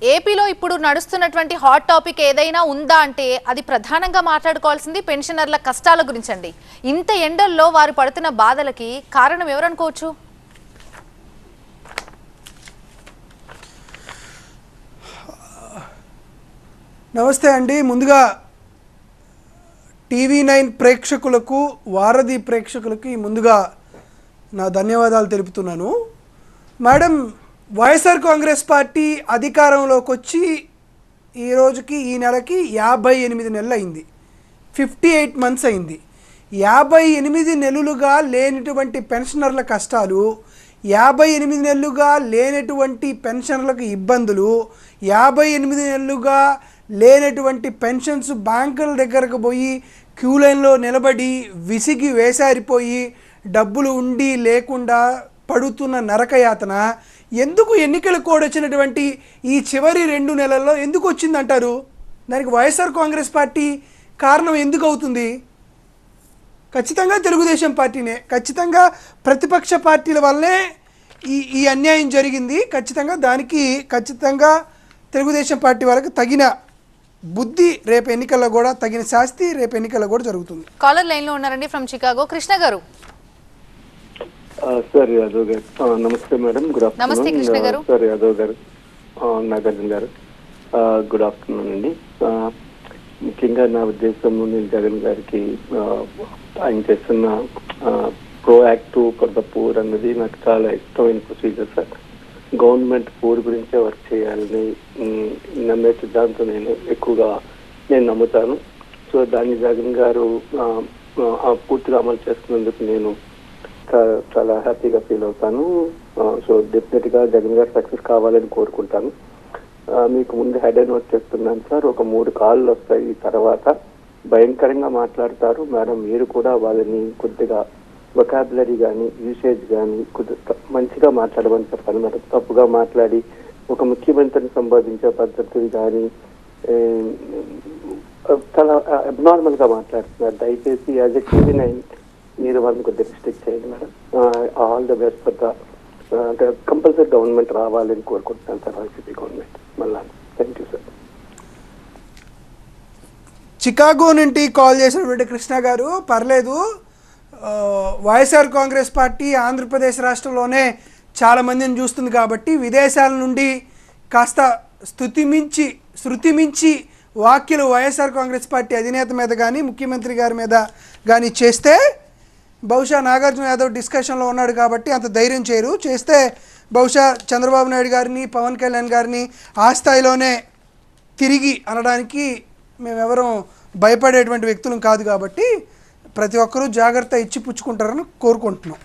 ఏపీలో ఇప్పుడు నడుస్తున్నటువంటి హాట్ టాపిక్ ఏదైనా ఉందా అంటే అది ప్రధానంగా మాట్లాడుకోవాల్సింది పెన్షనర్ల కష్టాల గురించండి. ఇంత ఎండల్లో వారు పడుతున్న బాధలకి కారణం ఎవరనుకోవచ్చు? నమస్తే అండి. ముందుగా TV9 ప్రేక్షకులకు, వారధి ప్రేక్షకులకి ముందుగా నా ధన్యవాదాలు తెలుపుతున్నాను. మేడం, వైఎస్ఆర్ కాంగ్రెస్ పార్టీ అధికారంలోకి వచ్చి ఈ రోజుకి ఈ నెలకి 58 నెలలు అయింది. 58 మంత్స్ అయింది. 58 నెలలుగా లేనటువంటి పెన్షనర్ల కష్టాలు, 58 నెలలుగా లేనటువంటి పెన్షనర్లకు ఇబ్బందులు, 58 నెలలుగా లేనటువంటి పెన్షన్స్ బ్యాంకుల దగ్గరకు పోయి క్యూ లైన్లో నిలబడి విసిగి వేసారిపోయి డబ్బులు ఉండి లేకుండా పడుతున్న నరకయాతన ఎందుకు ఎన్నికల కోడ్ వచ్చినటువంటి ఈ చివరి 2 నెలల్లో ఎందుకు వచ్చిందంటారు? దానికి వైఎస్ఆర్ కాంగ్రెస్ పార్టీ కారణం ఎందుకు అవుతుంది? ఖచ్చితంగా తెలుగుదేశం పార్టీనే, ఖచ్చితంగా ప్రతిపక్ష పార్టీల వల్లే ఈ అన్యాయం జరిగింది. ఖచ్చితంగా తెలుగుదేశం పార్టీ వాళ్ళకి తగిన బుద్ధి రేపు ఎన్నికల్లో కూడా, తగిన శాస్తి రేపు ఎన్నికల్లో కూడా జరుగుతుంది. కాలర్ లైన్లో ఉన్నారండి ఫ్రమ్ చికాగో, కృష్ణ గారు. సార్ యాదవ్ గారు, నమస్తే మేడం. Good afternoon. నమస్తే కృష్ణ గారు. సార్ యాదవ్ గారు, నాగార్జున గారు, గుడ్ ఆఫ్టర్నూన్ అండి. ముఖ్యంగా నా ఉద్దేశం, నేను జగన్ గారికి ఆయన చేస్తున్న ప్రోయాక్టివ్ ఫర్ ద పూర్ అన్నది నాకు చాలా ఇష్టమైన ప్రొసీజర్ సార్. గవర్నమెంట్ పూర్ గురించే వర్క్ చేయాలని నమ్మే సిద్ధాంతం నేను నమ్ముతాను. సో దాన్ని జగన్ గారు పూర్తిగా అమలు చేస్తున్నందుకు నేను చాలా హ్యాపీగా ఫీల్ అవుతాను. సో డెఫినెట్ గా జగన్ గారు సక్సెస్ కావాలని కోరుకుంటాను. మీకు ముందు హెడ్ అండ్ వర్క్ చేస్తున్నాను సార్. ఒక 3 కాళ్ళు వస్తాయి, తర్వాత భయంకరంగా మాట్లాడతారు మేడం. మీరు కూడా వాళ్ళని కొద్దిగా వొకాబులరీ కానీ యూసేజ్ కానీ కొద్దిగా మంచిగా మాట్లాడమని చెప్పాను మేడం. తప్పుగా మాట్లాడి ఒక ముఖ్యమంత్రిని సంబోధించే పద్ధతులు కానీ చాలా అబ్నార్మల్ గా మాట్లాడుతున్నారు. దయచేసి యాజ్ ఎ TV9 మీరు వాళ్ళని కొద్దిగా రిస్ట్రిక్ట్ చేయండి madam. All the best for the compulsory government రావాలని కోరుకుంటున్నాను సార్, వైసీపీ గవర్నమెంట్. మళ్ళా థ్యాంక్ యూ సార్. చికాగో నుండి కాల్ చేసినటువంటి కృష్ణ గారు, పర్లేదు, వైఎస్ఆర్ కాంగ్రెస్ పార్టీ ఆంధ్రప్రదేశ్ రాష్ట్రంలోనే చాలామందిని చూస్తుంది కాబట్టి విదేశాల నుండి కాస్త శృతి మించి వ్యాఖ్యలు వైఎస్ఆర్ కాంగ్రెస్ పార్టీ అధినేత మీద కానీ ముఖ్యమంత్రి గారి మీద కానీ చేస్తే, బహుశా నాగార్జున యాదవ్ డిస్కషన్లో ఉన్నాడు కాబట్టి అంత ధైర్యం చేయరు. చేస్తే బహుశా చంద్రబాబు నాయుడు గారిని, పవన్ కళ్యాణ్ గారిని ఆ స్థాయిలోనే తిరిగి అనడానికి మేమెవరం భయపడేటువంటి వ్యక్తులం కాదు కాబట్టి ప్రతి ఒక్కరూ జాగ్రత్త ఇచ్చి పుచ్చుకుంటారని కోరుకుంటున్నాం.